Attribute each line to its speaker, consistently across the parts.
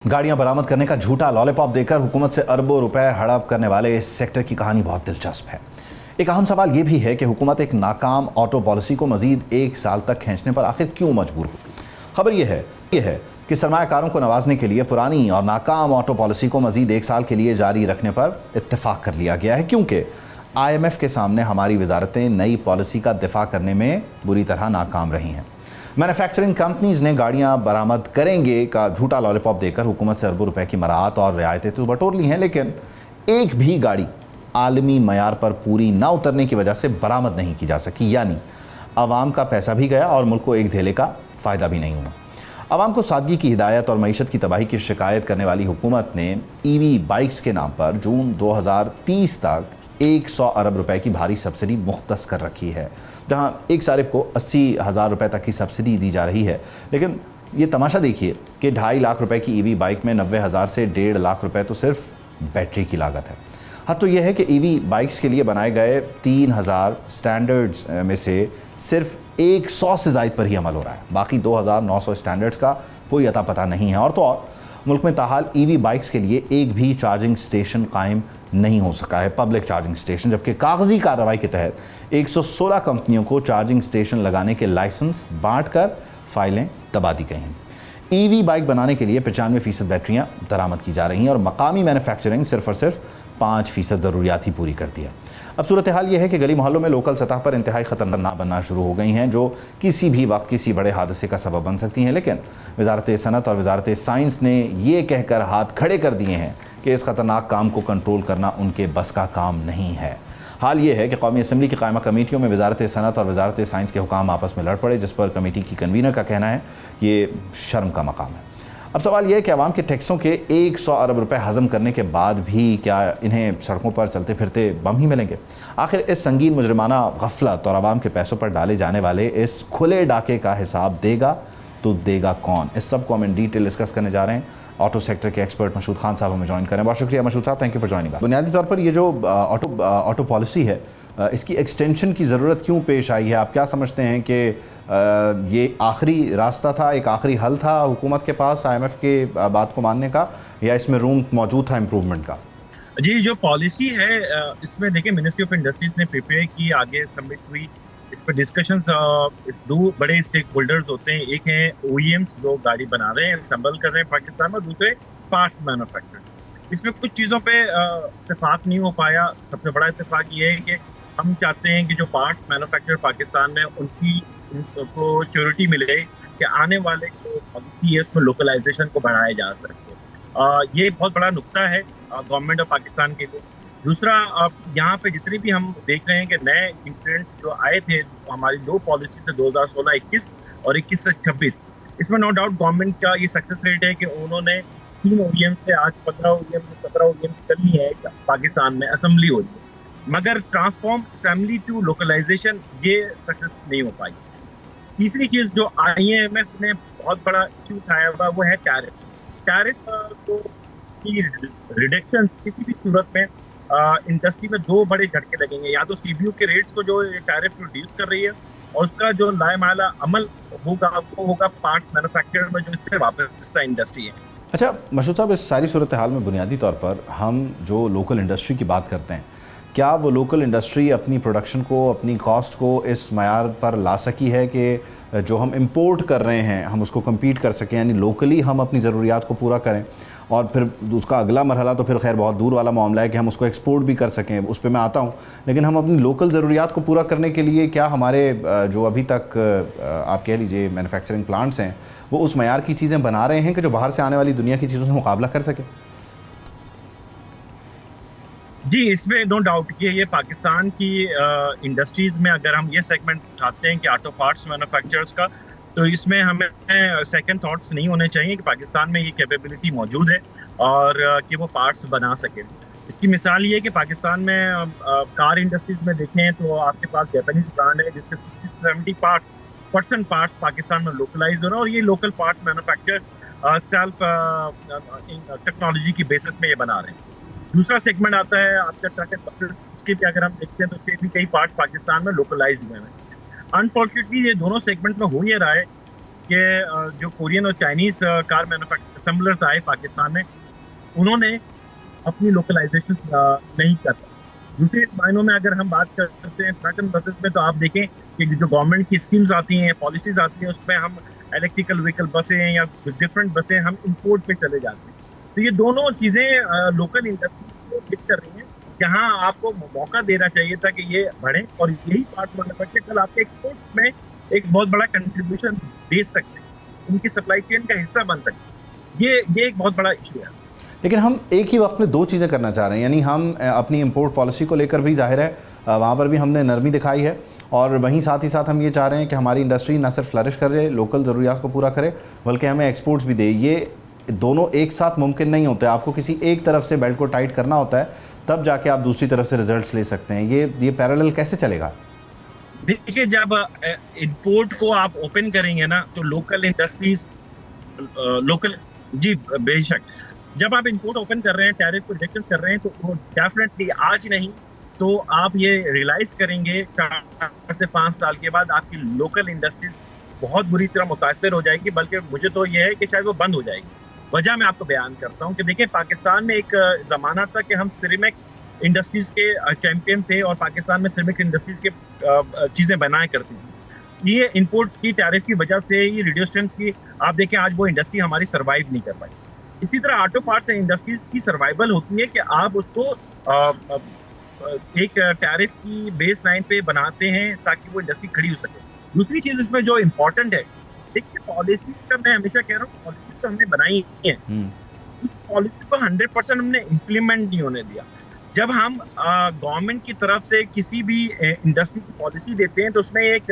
Speaker 1: गाड़ियां बरामद करने का झूठा लॉलीपॉप देकर हुकूमत से अरबों रुपए हड़प करने वाले इस सेक्टर की कहानी बहुत दिलचस्प है। एक अहम सवाल यह भी है कि हुकूमत एक नाकाम ऑटो पॉलिसी को मजीद 1 साल तक खींचने पर आखिर क्यों मजबूर हुई। खबर यह है कि सरमायाकारों को नवाजने के लिए पुरानी और नाकाम ऑटो पॉलिसी को मजीद 1 साल के लिए जारी रखने पर इत्तेफाक कर लिया गया है, क्योंकि IMF के सामने हमारी वजारतें नई पॉलिसी का दिफा करने में बुरी तरह नाकाम रही हैं। मैन्युफैक्चरिंग कंपनीज ने गाड़ियां बरामद करेंगे का झूठा लॉलीपॉप देकर हुकूमत से अरबों रुपए की मराहत और रियायतें तो बटोर ली हैं, लेकिन एक भी गाड़ी आलमी मयार पर पूरी ना उतरने की वजह से बरामद नहीं की जा सकी। यानी आवाम का पैसा भी गया और मुल्क को एक धेले का फ़ायदा भी नहीं हुआ। आवाम को सादगी की हिदायत और मईशत की तबाही की शिकायत करने वाली हुकूमत ने EV बाइक्स के नाम पर जून 2030 तक 100 अरब रुपए की भारी सब्सिडी मुख्तस कर रखी है, जहां एक सारिफ को 80,000 रुपए तक की सब्सिडी दी जा रही है। लेकिन ये तमाशा देखिए कि 2.5 लाख रुपए की EV बाइक में 90,000 से 1.5 लाख रुपए तो सिर्फ बैटरी की लागत है। हाँ, तो यह है कि EV बाइक्स के लिए बनाए गए 3,000 स्टैंडर्ड्स में से सिर्फ 100 से ज़ायद पर ही अमल हो रहा है। बाकी 2,900 स्टैंडर्ड्स का कोई अता पता नहीं है। और तो और मुल्क में ताहाल EV बाइक्स के लिए एक भी चार्जिंग स्टेशन कायम नहीं हो सका है, पब्लिक चार्जिंग स्टेशन, जबकि कागजी कार्रवाई के तहत 116 कंपनियों को चार्जिंग स्टेशन लगाने के लाइसेंस बांटकर फाइलें दबा दी गई हैं। EV बाइक बनाने के लिए 95% बैटरियां दरामद की जा रही हैं और मकामी मैन्युफैक्चरिंग सिर्फ और सिर्फ 5% ज़रूरियात ही पूरी करती है। अब सूरत हाल ये है कि गली मोहल्लों में लोकल सतह पर इंतहाई ख़तरनाक बनना शुरू हो गई हैं, जो किसी भी वक्त किसी बड़े हादसे का सबब बन सकती हैं। लेकिन वजारत सनत और वजारत साइंस ने ये कहकर हाथ खड़े कर दिए हैं कि इस ख़तरनाक काम को कंट्रोल करना उनके बस का काम नहीं है। हाल ये है कि कौमी असम्बली की कायमा कमेटियों में वजारत सनत और वजारत साइंस के हुकाम आपस में लड़ पड़े, जिस पर कमेटी की कन्वीनर का कहना है ये शर्म का मकाम है। अब सवाल यह है कि आवाम के टैक्सों के 100 अरब रुपए हज़म करने के बाद भी क्या इन्हें सड़कों पर चलते फिरते बम ही मिलेंगे। आखिर इस संगीन मुजरिमाना गफलत और आवाम के पैसों पर डाले जाने वाले इस खुले डाके का हिसाब देगा तो देगा कौन। इस सब को हम इन डिटेल डिस्कस करने जा रहे हैं। ऑटो सेक्टर के एक्सपर्ट मशहूद खान साहब हमें ज्वाइन करें। बहुत शुक्रिया मशहूद साहब, थैंक यू फॉर ज्वाइनिंग। बुनियादी तौर पर ये जो ऑटो पॉलिसी है, इसकी एक्सटेंशन की ज़रूरत क्यों पेश आई है? आप क्या समझते हैं कि ये आखिरी रास्ता था, एक आखिरी हल था हुकूमत के पास IMF के बात को मानने का, या इसमें रूम मौजूद था इम्प्रूवमेंट का?
Speaker 2: जी, जो पॉलिसी है इसमें देखिए मिनिस्ट्री ऑफ इंडस्ट्रीज ने प्रिपेयर की, आगे सबमिट हुई। इस पर डिस्कशंस दो बड़े स्टेक होल्डर्स होते हैं। एक है OEMs जो गाड़ी बना रहे हैं, असेंबल कर रहे हैं पाकिस्तान में, दूसरे पार्ट्स मैन्युफैक्चरर। इसमें कुछ चीज़ों पे इत्तेफाक नहीं हो पाया। सबसे बड़ा इत्तेफाक ये है कि हम चाहते हैं कि जो पार्ट्स मैन्युफैक्चरर पाकिस्तान में उनको श्योरिटी मिले कि आने वाले जो पॉलिसी है उसमें लोकलाइजेशन को बढ़ाया जा सके। ये बहुत बड़ा नुक्ता है गवर्नमेंट ऑफ पाकिस्तान के लिए। दूसरा, यहाँ पे जितने भी हम देख रहे हैं कि नए इंसिडेंट्स जो आए थे हमारी दो पॉलिसी से 2016-21 और 21 से 26, इसमें नो डाउट गवर्नमेंट का ये सक्सेस रेट है कि उन्होंने 3 OEM से आज 15 OEM 17 OEM कर ली है पाकिस्तान में असेंबली हो रही है, मगर ट्रांसफॉर्म असेंबली टू लोकलाइजेशन ये सक्सेस नहीं हो पाई। तीसरी चीज जो IMF ने बहुत बड़ा इश्यू उठाया हुआ वो है टैरिफ को की रिडक्शन किसी भी सूरत में इंडस्ट्री में दो बड़े झटके लगेंगे। या तो CBU के रेट्स को जो टैरिफ रिड्यूस कर रही है, और उसका जो लाएमाला अमल होगा वो होगा पार्ट्स मैन्युफैक्चरर में जो इससे वापस इंडस्ट्री है।
Speaker 1: अच्छा मशहूद साहब, इस सारी सूरत हाल में बुनियादी तौर पर हम जो लोकल इंडस्ट्री की बात करते हैं, क्या वो लोकल इंडस्ट्री अपनी प्रोडक्शन को, अपनी कॉस्ट को इस मयार पर ला सकी है कि जो हम इंपोर्ट कर रहे हैं हम उसको कम्पीट कर सकें, यानी लोकली हम अपनी ज़रूरियात को पूरा करें? और फिर उसका अगला मरहला तो फिर खैर बहुत दूर वाला मामला है कि हम उसको एक्सपोर्ट भी कर सकें, उस पर मैं आता हूँ। लेकिन हम अपनी लोकल ज़रूरियात को पूरा करने के लिए क्या हमारे जो अभी तक आप कह लीजिए मैन्युफैक्चरिंग प्लांट्स हैं वो उस मयार की चीज़ें बना रहे हैं कि जो बाहर से आने वाली दुनिया की चीज़ों से मुकाबला कर सकें?
Speaker 2: जी, इसमें नो डाउट कि ये पाकिस्तान की इंडस्ट्रीज में अगर हम ये सेगमेंट उठाते हैं कि ऑटो पार्ट्स मैन्युफैक्चरर्स का, तो इसमें हमें सेकंड थॉट्स नहीं होने चाहिए कि पाकिस्तान में ये कैपेबिलिटी मौजूद है और कि वो पार्ट्स बना सके। इसकी मिसाल ये है कि पाकिस्तान में कार इंडस्ट्रीज में देखें तो आपके पास जापानीज ब्रांड है जिसके 60-70% पार्ट्स पाकिस्तान में लोकलाइज हो रहे हैं, और ये local part manufacture self technology की बेसिस में ये बना रहे हैं। दूसरा सेगमेंट आता है आपका ट्रक एंड बसेस, उसके भी अगर हम देखते हैं तो उसके भी कई पार्ट पाकिस्तान में लोकलाइज हुए हैं। अनफॉर्चुनेटली ये दोनों सेगमेंट में हो ये रहा है कि जो कोरियन और चाइनीज कार मैन्युफैक्चर असेंबलर्स आए पाकिस्तान में, उन्होंने अपनी लोकलाइजेशन नहीं कर पाए। दूसरे मायनों में अगर हम बात करते हैं ट्रक एंड बसेस में, तो आप देखें कि जो गवर्नमेंट की स्कीम्स आती हैं, पॉलिसीज आती हैं, उसमें हम इलेक्ट्रिकल व्हीकल बसें या डिफरेंट बसें हम इंपोर्ट पे चले जाते हैं। तो ये दोनों चीज़ें लोकल इंडस्ट्री को हिट कर रही हैं, जहाँ आपको मौका देना चाहिए था कि ये बढ़े, और यही पार्ट मैन्युफैक्चर कल आपके एक्सपोर्ट में एक बहुत बड़ा कंट्रीब्यूशन दे सकते हैं, उनकी सप्लाई चेन का हिस्सा बन सकते हैं। ये एक बहुत बड़ा इशू है।
Speaker 1: लेकिन हम एक ही वक्त में दो चीज़ें करना चाह रहे हैं, यानी हम अपनी इंपोर्ट पॉलिसी को लेकर भी जाहिर है वहाँ पर भी हमने नरमी दिखाई है, और वहीं साथ ही साथ हम ये चाह रहे हैं कि हमारी इंडस्ट्री ना सिर्फ फ्लरिश करे, लोकल ज़रूरियात को पूरा करे, बल्कि हमें एक्सपोर्ट्स भी दे। ये दोनों एक साथ मुमकिन नहीं होते, आपको किसी एक तरफ से बेल्ट को टाइट करना होता है, तब जाके आप दूसरी तरफ से रिजल्ट्स ले सकते हैं। ये पैरेलल कैसे चलेगा?
Speaker 2: देखिए, जब इंपोर्ट को आप ओपन करेंगे ना, तो लोकल इंडस्ट्रीज लोकल जी बेशक, जब आप इंपोर्ट ओपन कर रहे हैं, टैरिफ को रिडक्शन कर रहे हैं, तो वो डेफिनेटली आज नहीं तो आप ये रियलाइज करेंगे 4 से 5 साल के बाद आपकी लोकल इंडस्ट्रीज बहुत बुरी तरह मुतासर हो जाएगी, बल्कि मुझे तो ये है कि शायद वो बंद हो जाएगी। वजह मैं आपको बयान करता हूँ कि देखिए, पाकिस्तान में एक ज़माना था कि हम सिरेमिक इंडस्ट्रीज के चैंपियन थे, और पाकिस्तान में सिरेमिक इंडस्ट्रीज के चीज़ें बनाया करती थी। ये इंपोर्ट की टैरिफ की वजह से, ये रिड्यूसेंस की, आप देखें आज वो इंडस्ट्री हमारी सर्वाइव नहीं कर पाई। इसी तरह ऑटो पार्ट्स इंडस्ट्रीज की सर्वाइवल होती है कि आप उसको एक टैरिफ की बेस लाइन पे बनाते हैं ताकि वो इंडस्ट्री खड़ी हो सके। दूसरी चीज इसमें जो इम्पोर्टेंट है, देखिए पॉलिसीज का मैं हमेशा कह रहा हूँ, पॉलिसीज तो हमने बनाई है, उस पॉलिसी को 100% हमने इम्प्लीमेंट नहीं होने दिया। जब हम गवर्नमेंट की तरफ से किसी भी इंडस्ट्री की पॉलिसी देते हैं, तो उसमें एक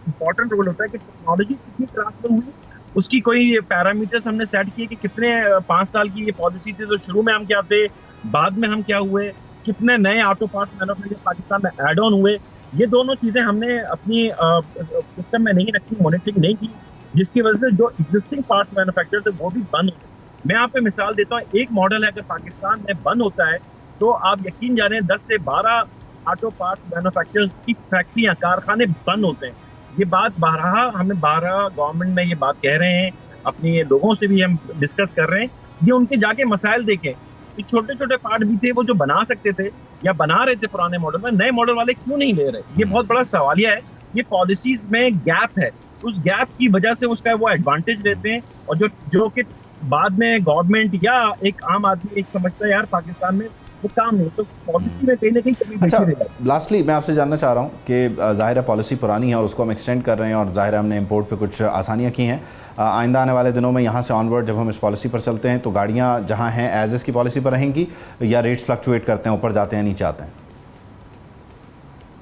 Speaker 2: इम्पोर्टेंट रोल होता है कि टेक्नोलॉजी कितनी ट्रांसफर हुई, उसकी कोई पैरामीटर्स हमने सेट किए कि कितने 5 साल की ये पॉलिसी थी, तो शुरू में हम क्या थे, बाद में हम क्या हुए, कितने नए ऑटो पार्ट्स मैन्युफैक्चर पाकिस्तान में ऐड ऑन हुए। ये दोनों चीजें हमने अपनी सिस्टम में नहीं रखी, मॉनिटरिंग नहीं की, जिसकी वजह से जो एग्जिस्टिंग पार्ट्स मैन्युफैक्चर थे वो भी बंद हो गए। मैं आपको मिसाल देता हूँ, एक मॉडल है अगर पाकिस्तान में बंद होता है, तो आप यकीन जाने 10 से 12 ऑटो पार्ट्स मैन्युफैक्चरर्स की फैक्ट्रियां, कारखाने बंद होते हैं। ये बात 12 गवर्नमेंट में ये बात कह रहे हैं, अपने लोगों से भी हम डिस्कस कर रहे हैं, ये उनके जाके मसाइल देखें। छोटे छोटे पार्ट भी थे वो जो बना सकते थे या बना रहे थे पुराने मॉडल में, नए मॉडल वाले क्यों नहीं ले रहे? ये बहुत बड़ा सवालिया है। ये पॉलिसीज में गैप है, उस गैप की वजह से उसका वो एडवांटेज लेते हैं, और जो कि बाद में गवर्नमेंट या एक आम आदमी एक समझता है यार पाकिस्तान में वो काम नहीं, तो पॉलिसी में कहीं ना कहीं कमी
Speaker 1: अच्छा,
Speaker 2: देखी जाती है।
Speaker 1: लास्टली मैं आपसे जानना चाह रहा हूँ कि जाहिर है पॉलिसी पुरानी है और उसको हम एक्सटेंड कर रहे हैं, और जाहिर है हमने इंपोर्ट पे कुछ आसानियाँ की हैं। आइंदा आने वाले दिनों में यहाँ से ऑनवर्ड जब हम इस पॉलिसी पर चलते हैं, तो गाड़ियाँ जहाँ हैं एज एस की पॉलिसी पर रहेंगी, या रेट्स फ्लक्चुएट करते हैं, ऊपर जाते हैं नीचे आते हैं?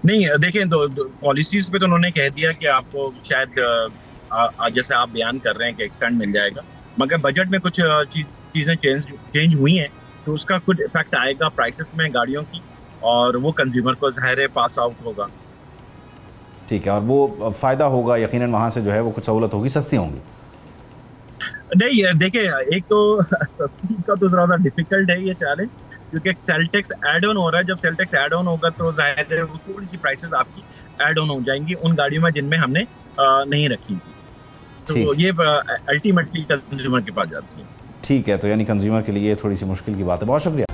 Speaker 2: नहीं, देखें, तो पॉलिसीज पे तो उन्होंने कह दिया कि आपको शायद जैसे आप बयान कर रहे हैं कि एक्सटेंड मिल जाएगा, मगर बजट में कुछ चीज़ें चेंज हुई हैं, तो उसका कुछ इफेक्ट आएगा प्राइसेस में गाड़ियों की, और वो कंज्यूमर को ज़ाहिर है पास आउट होगा।
Speaker 1: ठीक है, और वो फ़ायदा होगा यकीनन, वहाँ से जो है वो कुछ सहूलत होगी, सस्ती होंगी।
Speaker 2: नहीं, देखिए, एक तो सस्ती का तो ज़्यादा डिफिकल्ट है ये चैलेंज, क्योंकि सेल टैक्स ऐड ऑन हो रहा है। जब सेल टैक्स ऐड ऑन होगा तो ज़ाहिर है वो थोड़ी सी प्राइसेस आपकी ऐड ऑन हो जाएंगी उन गाड़ियों में जिनमें हमने नहीं रखी थी, तो ये अल्टीमेटली कंज्यूमर के पास जाती है।
Speaker 1: ठीक है, तो यानी कंज्यूमर के लिए थोड़ी सी मुश्किल की बात है। बहुत शुक्रिया।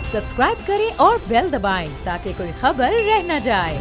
Speaker 3: सब्सक्राइब करें और बेल दबाएं ताकि कोई खबर रह न जाए।